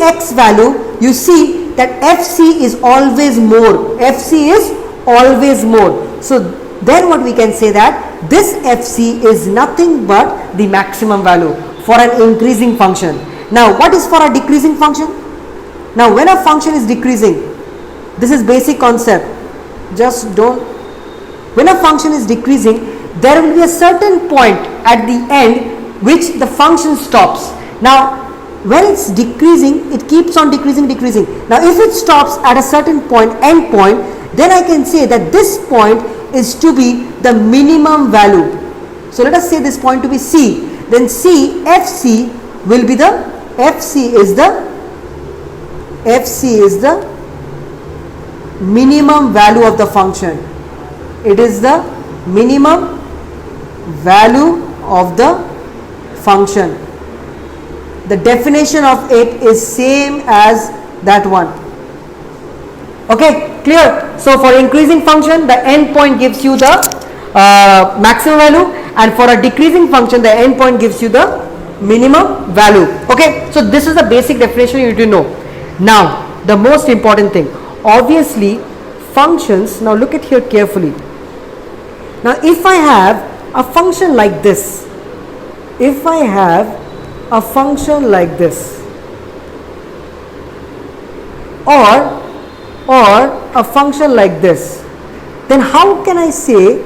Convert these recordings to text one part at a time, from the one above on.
x value, you see that fc is always more. fc is always more. So then what we can say that this fc is nothing but the maximum value for an increasing function. Now what is for a decreasing function? Now when a function is decreasing, this is basic concept, just don't, when a function is decreasing, there will be a certain point at the end which the function stops. Now when it's decreasing, it keeps on decreasing. Now if it stops at a certain point, end point, then I can say that this point is to be the minimum value. So let us say this point to be c, then c, fc will be the, fc is the minimum value of the function. It is the minimum value of the function. The definition of it is same as that one. Okay, clear? So for increasing function, the end point gives you the maximum value, and for a decreasing function, the end point gives you the minimum value. Okay, so this is the basic definition you need to know. Now the most important thing, obviously functions, now look at here carefully. Now if I have a function like this, if I have a function like this, or a function like this, then how can I say,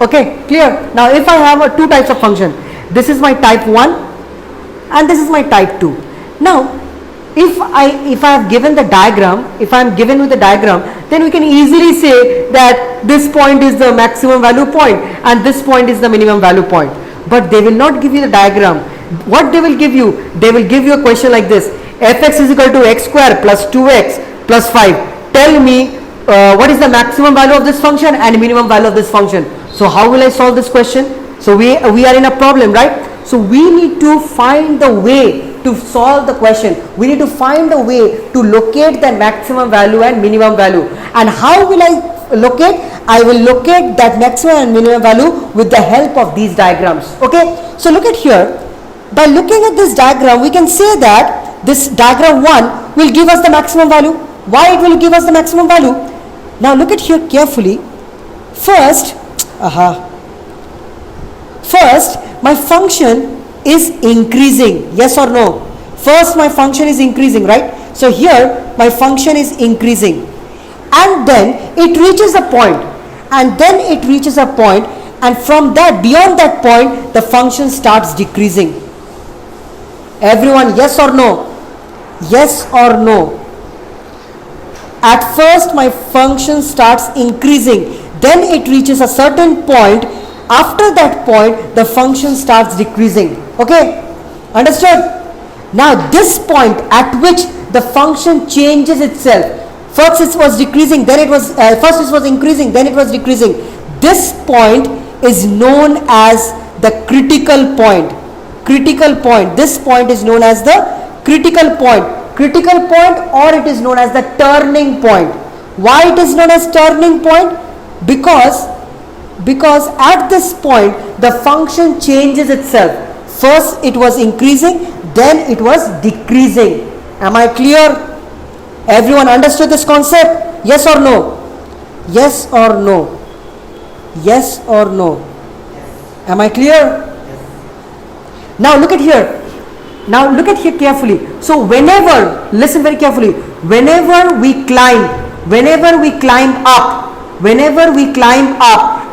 okay, clear? Now if I have two types of function, this is my type 1 and this is my type 2. Now if I have given the diagram, if I am given with the diagram, then we can easily say that this point is the maximum value point and this point is the minimum value point. But they will not give you the diagram. What they will give you? They will give you a question like this: fx is equal to x square plus 2x plus 5. Tell me what is the maximum value of this function and minimum value of this function. So how will I solve this question? So we are in a problem, right? So we need to find the way to solve the question. We need to find a way to locate the maximum value and minimum value. And how will I locate? I will locate that maximum and minimum value with the help of these diagrams. Okay, so look at here. By looking at this diagram, we can say that this diagram 1 will give us the maximum value. Why it will give us the maximum value? Now look at here carefully. First my function is increasing, yes or no? First my function is increasing, right? So here my function is increasing, and then it reaches a point, and from that, beyond that point, the function starts decreasing. Everyone, yes or no? Yes or no? At first my function starts increasing, then it reaches a certain point. After that point, the function starts decreasing. Okay, understood? Now this point at which the function changes itself, first it was decreasing, then it was first it was increasing, then it was decreasing. This point is known as the critical point. This point is known as the critical point, or it is known as the turning point. Why it is known as turning point? Because at this point the function changes itself. First it was increasing, then it was decreasing. Am I clear? Everyone understood this concept? Yes or no? Yes or no? Yes or no? Am I clear? Now look at here. Now look at here carefully. So whenever, listen very carefully, whenever we climb up,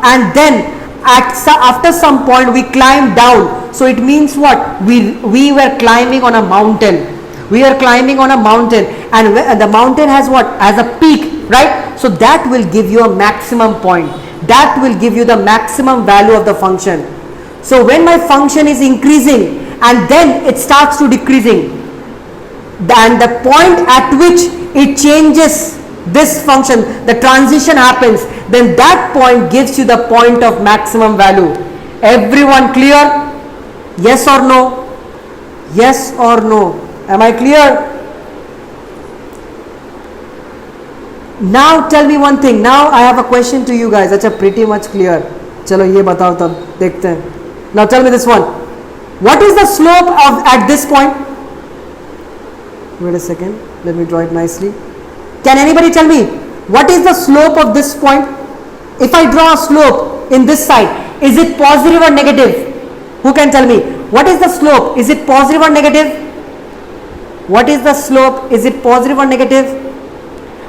and then after some point we climb down, so it means what? We were climbing on a mountain. And the mountain has what? As a peak, right? So that will give you a maximum point. That will give you the maximum value of the function. So when my function is increasing and then it starts to decreasing, and the point at which it changes this function, the transition happens, then that point gives you the point of maximum value. Everyone clear? Yes or no? Yes or no? Am I clear? Now tell me one thing. Now I have a question to you guys. Acha, pretty much clear. Chalo ye batao tab dekhte hain. Now tell me this one. What is the slope of at this point? Wait a second, let me draw it nicely. Can anybody tell me what is the slope of this point? If I draw a slope in this side, is it positive or negative? Who can tell me? What is the slope? Is it positive or negative? What is the slope? Is it positive or negative?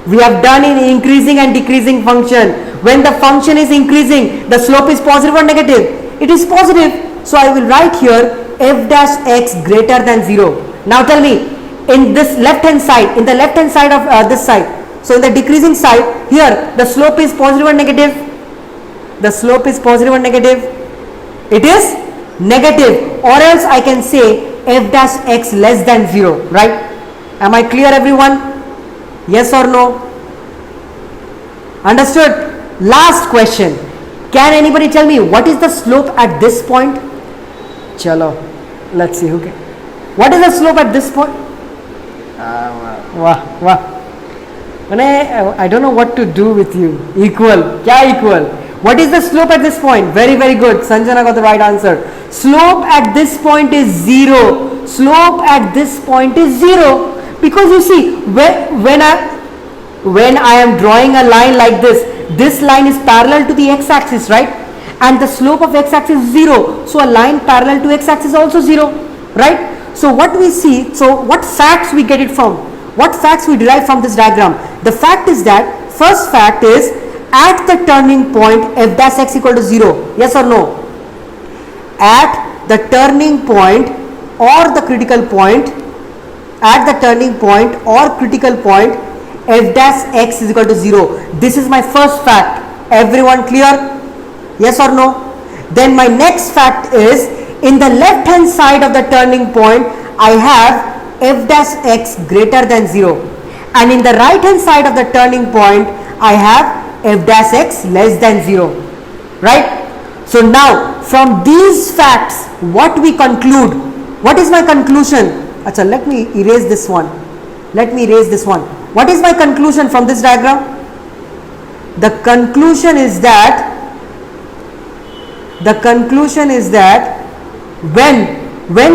We have done in increasing and decreasing function. When the function is increasing, the slope is positive or negative? It is positive. So I will write here f dash x greater than 0. Now tell me, in this left hand side, in the left hand side of this side, so in the decreasing side, here the slope is positive or negative? The slope is positive or negative? It is negative, or else I can say f dash x less than 0, right? Am I clear, everyone? Yes or no? Understood? Last question. Can anybody tell me what is the slope at this point? Chalo, let's see. Okay. What is the slope at this point? Wow. I don't know what to do with you. Equal. Kya equal? What is the slope at this point? Very, very good. Sanjana got the right answer. Slope at this point is 0. Slope at this point is 0. Because you see, when I am drawing a line like this line is parallel to the x-axis, right? And the slope of x-axis is 0. So a line parallel to x-axis is also 0, right? So what we see, so what facts we get it from? What facts we derive from this diagram? The fact is that, first fact is, at the turning point f dash x equal to 0. Yes or no? At the turning point or the critical point, at the turning point or critical point, f dash x is equal to 0. This is my first fact. Everyone clear? Yes or no? Then my next fact is, in the left hand side of the turning point, I have f dash x greater than 0. And in the right hand side of the turning point, I have f dash x less than 0. Right? So now, from these facts, what we conclude? What is my conclusion? Achha, let me erase this one. Let me erase this one. What is my conclusion from this diagram? The conclusion is that when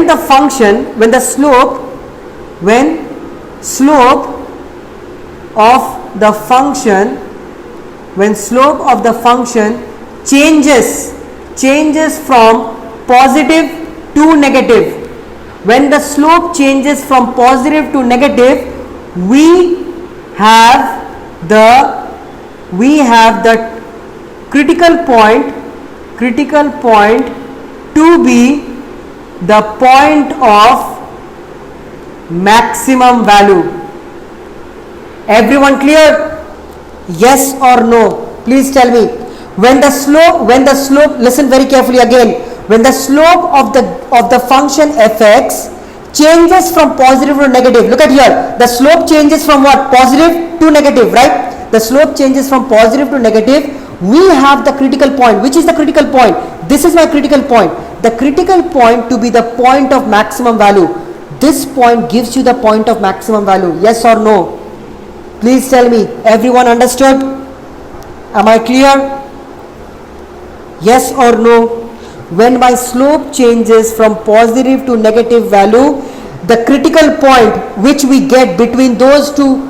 the function, when slope of the function changes from positive to negative. When the slope changes from positive to negative, we have the critical point to be the point of maximum value. Everyone clear? Yes or no? Please tell me. When the slope, listen very carefully again. When the slope of the function fx changes from positive to negative, look at here. The slope changes from what? Positive to negative, right? The slope changes from positive to negative. We have the critical point. Which is the critical point? This is my critical point. The critical point to be the point of maximum value. This point gives you the point of maximum value. Yes or no? Please tell me. Everyone understood? Am I clear? Yes or no? When my slope changes from positive to negative value, the critical point which we get between those two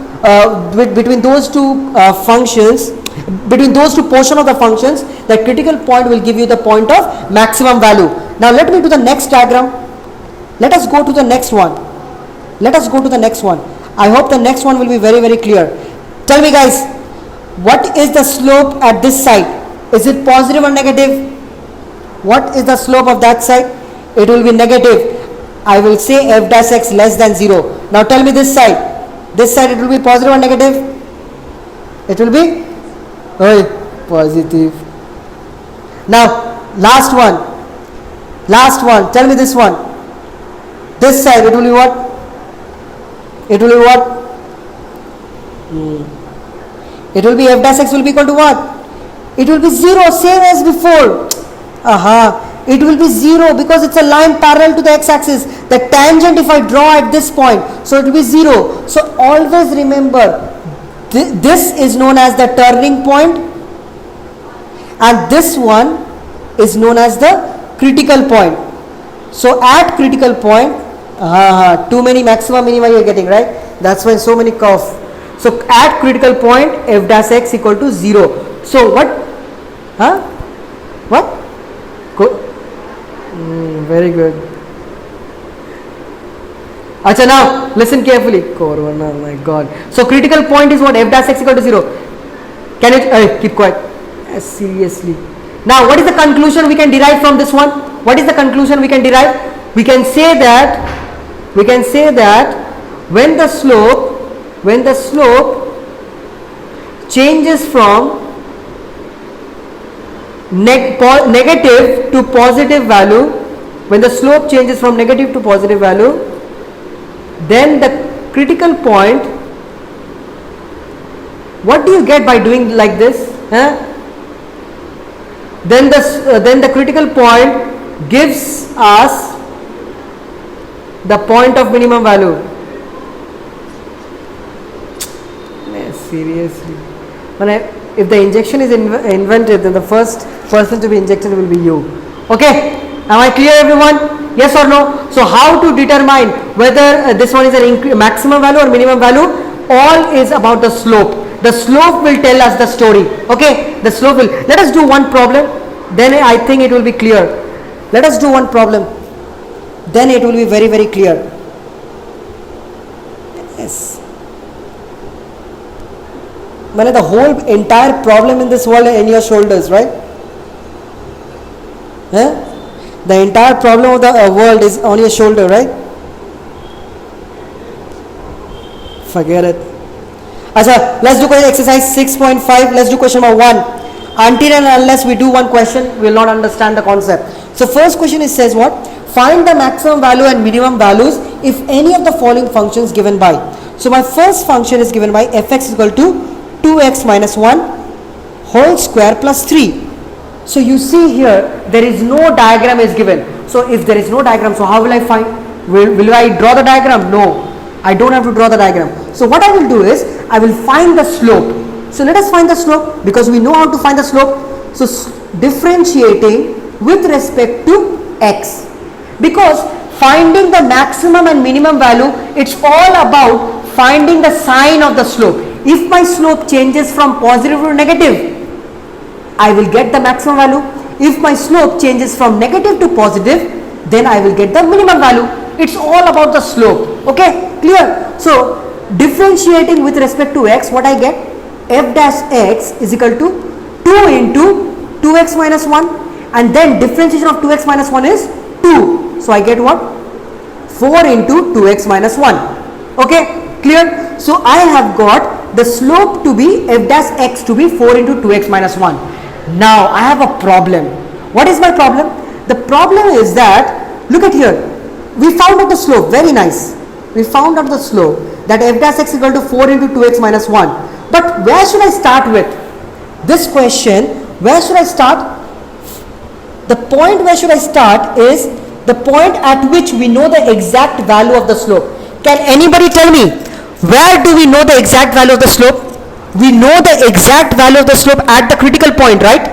functions, between those two portions of the functions, the critical point will give you the point of maximum value. Now let me do the next diagram. Let us go to the next one. I hope the next one will be very, very clear. Tell me guys, what is the slope at this side? Is it positive or negative? What is the slope of that side? It will be negative. I will say f dash x less than 0. Now tell me this side. This side it will be positive or negative? It will be positive. Now last one. Tell me this one. This side it will be what? It will be what? It will be f dash x will be equal to what? It will be 0, same as before. It will be 0 because it's a line parallel to the x-axis. The tangent if I draw at this point, so it will be 0. So always remember, this is known as the turning point and this one is known as the critical point. So at critical point, too many maxima minima you are getting, right? That's why so many curve. So at critical point f dash x equal to 0. So what? What? Very good. Acha, now listen carefully. Oh my god. So critical point is what? F dash x equal to 0. Can you keep quiet? Seriously. Now what is the conclusion we can derive from this one? What is the conclusion we can derive? We can say that when the slope changes from negative to positive value, when the slope changes from negative to positive value, then the critical point, what do you get by doing like this? Then the critical point gives us the point of minimum value. Seriously, if the injection is invented, then the first person to be injected will be you. Okay, am I clear, everyone? Yes or no? So how to determine whether this one is a maximum value or minimum value? All is about the slope. The slope will tell us the story. Okay, the slope will. Let us do one problem, then I think it will be clear. Let us do one problem, then it will be very, very clear. Yes. The whole entire problem in this world in your shoulders, right? The entire problem of the world is on your shoulder, right? Forget it. Achha, let's do exercise 6.5. Let's do question number 1. Until and unless we do one question, we will not understand the concept. So first question is says what? Find the maximum value and minimum values if any of the following functions given by. So my first function is given by fx is equal to 2x minus 1 whole square plus 3. So you see here there is no diagram is given. So if there is no diagram, so how will I find? Will I draw the diagram? No, I don't have to draw the diagram. So what I will do is I will find the slope. So let us find the slope because we know how to find the slope. So differentiating with respect to x, because finding the maximum and minimum value, it's all about finding the sign of the slope. If my slope changes from positive to negative, I will get the maximum value. If my slope changes from negative to positive, then I will get the minimum value. It's all about the slope. Okay, clear? So differentiating with respect to x, what I get? F dash x is equal to 2 into 2x minus 1, and then differentiation of 2x minus 1 is 2. So I get what? 4 into 2x minus 1. Okay, clear? So I have got the slope to be f dash x to be 4 into 2x minus 1. Now I have a problem. What is my problem? The problem is that, look at here, we found out the slope, very nice. We found out the slope that f dash x is equal to 4 into 2x minus 1. But where should I start with? This question, where should I start? The point where should I start is the point at which we know the exact value of the slope. Can anybody tell me, where do we know the exact value of the slope? We know the exact value of the slope at the critical point, right?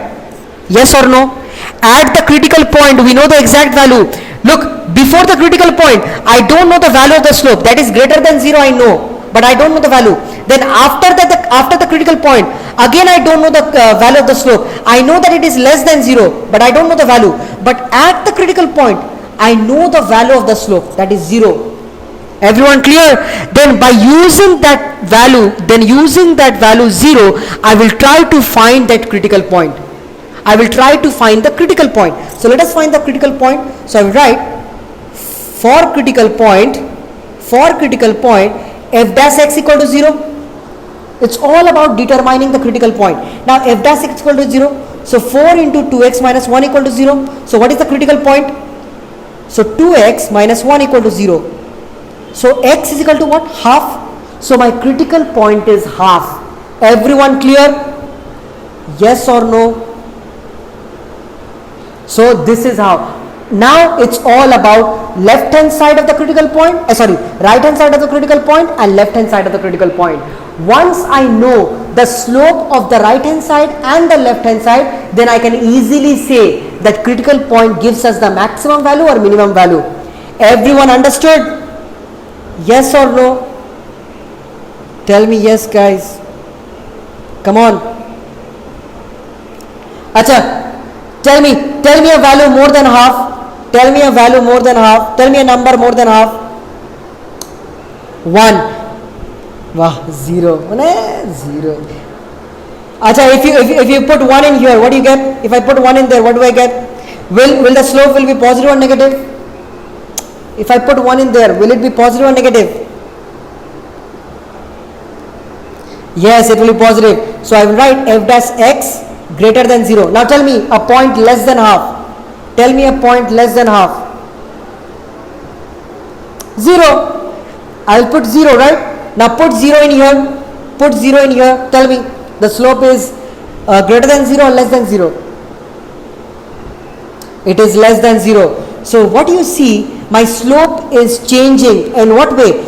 Yes or no? At the critical point, we know the exact value. Look, before the critical point, I don't know the value of the slope. That is greater than 0, I know, but I don't know the value. Then after the critical point, again I don't know the value of the slope. I know that it is less than 0, but I don't know the value. But at the critical point, I know the value of the slope, that is 0. Everyone clear? Then by using that value, 0, I will try to find that critical point. I will try to find the critical point. So let us find the critical point. So I will write for critical point, f dash x equal to 0. It's all about determining the critical point. Now f dash x equal to 0. So 4 into 2x minus 1 equal to 0. So what is the critical point? So 2x minus 1 equal to 0. So x is equal to what? Half. So my critical point is half. Everyone clear? Yes or no? So this is how. Now it's all about left hand side of the critical point, right hand side of the critical point and left hand side of the critical point. Once I know the slope of the right hand side and the left hand side, then I can easily say that critical point gives us the maximum value or minimum value. Everyone understood? Yes or no? Tell me yes, guys. Come on. Acha, tell me a value more than half. Tell me a value more than half. Tell me a number more than half. 1. Wow, 0. 0. Acha, if you put 1 in here, what do you get? If I put 1 in there, what do I get? Will the slope will be positive or negative? If I put 1 in there, will it be positive or negative? Yes, it will be positive. So I will write f dash x greater than 0. Now tell me a point less than half. Tell me a point less than half. 0. I will put 0, right? Now put 0 in here. Put 0 in here. Tell me the slope is greater than 0 or less than 0? It is less than 0. So what you see, my slope is changing. In what way?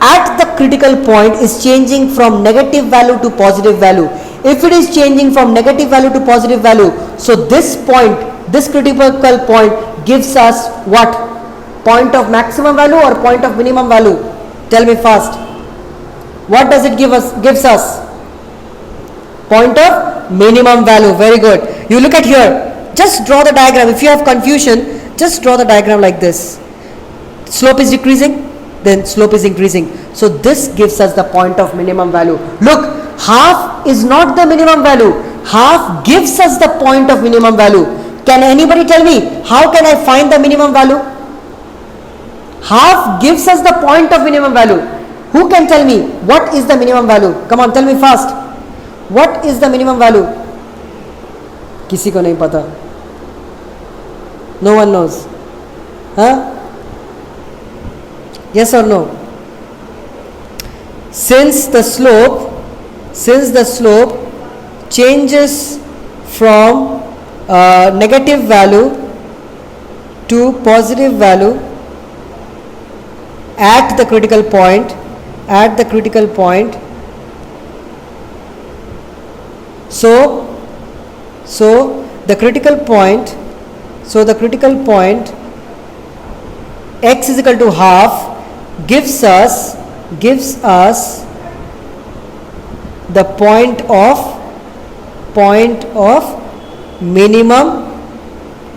At the critical point is changing from negative value to positive value. If it is changing from negative value to positive value, so this point, this critical point gives us what? Point of maximum value or point of minimum value? Tell me fast. What does it give us? Gives us point of minimum value. Very good. You look at here. Just draw the diagram. If you have confusion, just draw the diagram like this. Slope is decreasing, then slope is increasing. So this gives us the point of minimum value. Look, half is not the minimum value. Half gives us the point of minimum value. Can anybody tell me how can I find the minimum value? Half gives us the point of minimum value. Who can tell me what is the minimum value? Come on, tell me fast. What is the minimum value? किसी को नहीं पता. No one knows. Huh? Yes or no? Since the slope changes from negative value to positive value at the critical point, so the critical point x is equal to half gives us the point of minimum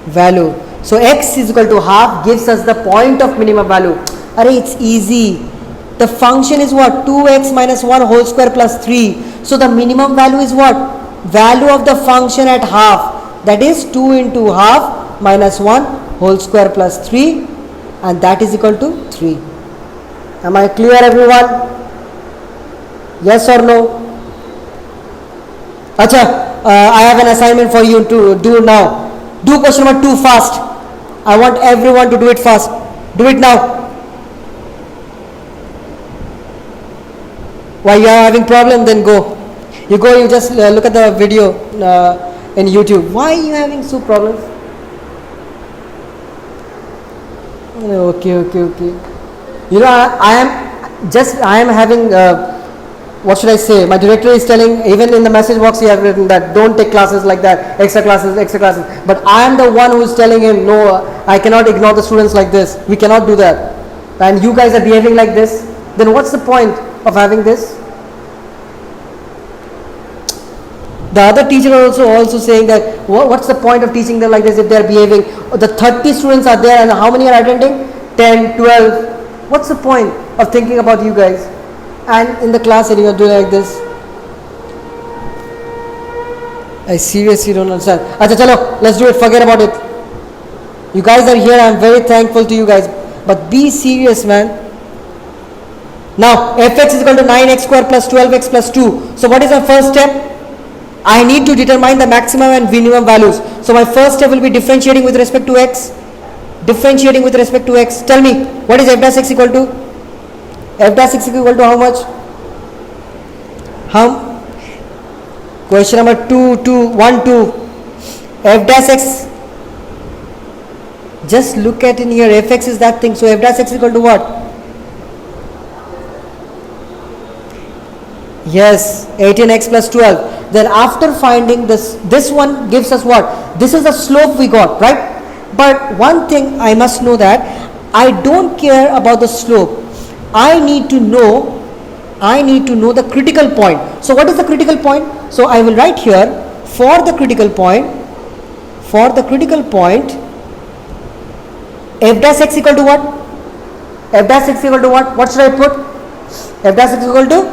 value. So x is equal to half gives us the point of minimum value. Arey, it's easy. The function is what? 2x minus 1 whole square plus 3. So the minimum value is what? Value of the function at half. That is 2 into half minus 1 whole square plus 3, and that is equal to 3. Am I clear, everyone? Yes or no? Acha, I have an assignment for you to do now. Do question number 2 fast. I want everyone to do it fast. Do it now. Why you are having problem? Then go. You just look at the video in YouTube. Why are you having so problems? Okay. You know, I am having, what should I say? My director is telling, even in the message box, he has written that don't take classes like that, extra classes. But I am the one who is telling him, no, I cannot ignore the students like this. We cannot do that. And you guys are behaving like this. Then what's the point of having this? The other teacher also saying that what's the point of teaching them like this if they are behaving? The 30 students are there and how many are attending? 10, 12. What's the point of thinking about you guys? And in the class and you are doing like this. I seriously don't understand. Acha, chalo, let's do it. Forget about it. You guys are here. I'm very thankful to you guys. But be serious, man. Now, fx is equal to 9x square plus 12x plus 2. So what is our first step? I need to determine the maximum and minimum values. So my first step will be differentiating with respect to x. Tell me, what is f dash x equal to? F dash x equal to how much? Question number 2. F dash x. Just look at in here. Fx is that thing. So f dash x equal to what? Yes, 18x plus 12. Then after finding this one gives us what? This is the slope we got, right? But one thing I must know, that I don't care about the slope. I need to know the critical point. So what is the critical point? So I will write here, for the critical point, f dash x equal to what? F dash x equal to what? What should I put? F dash x equal to,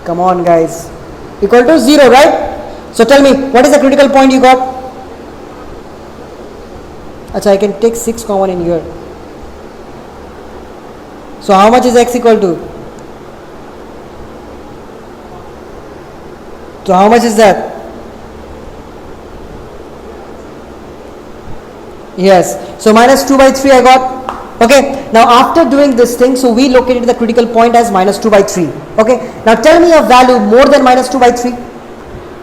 come on guys, equal to 0, right? So tell me, what is the critical point you got? Achha, I can take 6 common in here. So how much is x equal to? So how much is that? Yes. So minus 2 by 3 I got. Okay. Now after doing this thing, so we located the critical point as minus 2 by 3. Okay. Now tell me a value more than minus 2 by 3.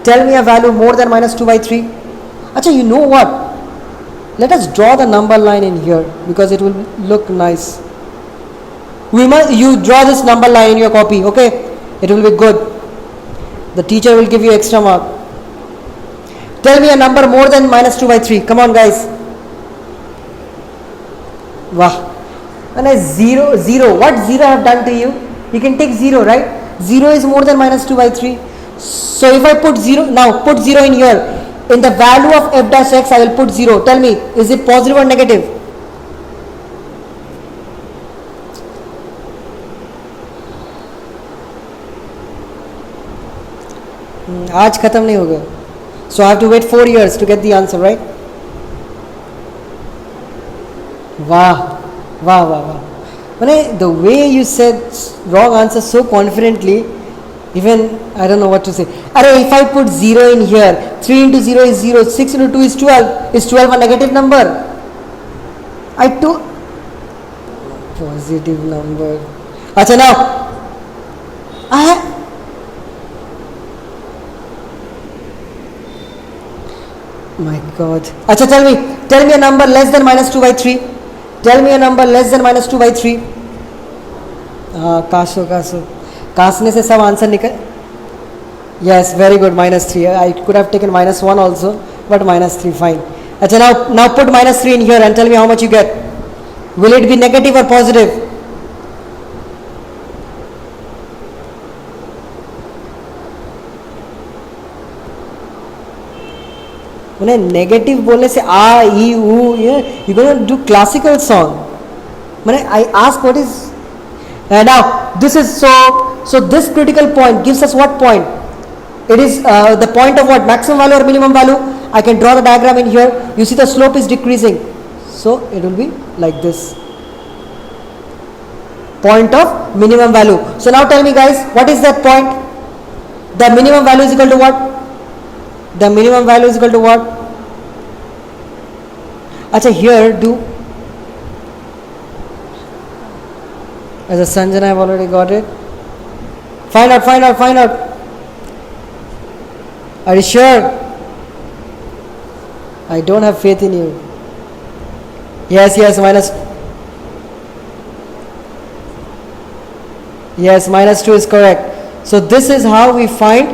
Tell me a value more than minus 2 by 3. Achha, you know what? Let us draw the number line in here because it will look nice. You draw this number line in your copy. Okay. It will be good. The teacher will give you extra mark. Tell me a number more than minus 2 by 3. Come on guys. Wow. When I 0, what 0 have done to you? You can take 0, right? 0 is more than minus 2 by 3. So if I put 0, now put 0 in here. In the value of f dash x, I will put 0. Tell me, is it positive or negative? आज खत्म नहीं होगा. So I have to wait 4 years to get the answer, right? Wow. The way you said wrong answer so confidently, even I don't know what to say. If I put 0 in here, 3 into 0 is 0, 6 into 2 is 12. Is 12 a negative number? I took positive number. Acha, now my God. Acha, tell me a number less than minus 2 by 3. Tell me a number less than minus 2 by 3. कासो कासने से सब answer निकल. Yes, very good, minus 3. I could have taken minus 1 also, but minus 3, fine. Achha, now put minus 3 in here and tell me how much you get. Will it be negative or positive? Negative बोलने से आ ई ऊ, you're going to do classical song. I ask what is now this is so this critical point gives us what point? It is the point of what? Maximum value or minimum value? I can draw the diagram in here. You see the slope is decreasing, so it will be like this. Point of minimum value. So now tell me guys, what is that point? The minimum value is equal to what? The minimum value is equal to what? Achha, here do, as a Sanjana, I've already got it. Find out. Are you sure? I don't have faith in you. Yes, minus. Yes, minus 2 is correct. So this is how we find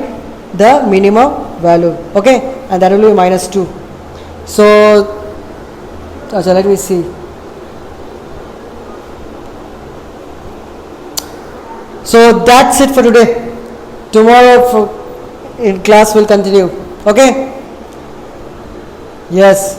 the minimum value. Okay, and that will be minus 2. So let me see. So that's it for today. Tomorrow in class will continue. Okay. Yes.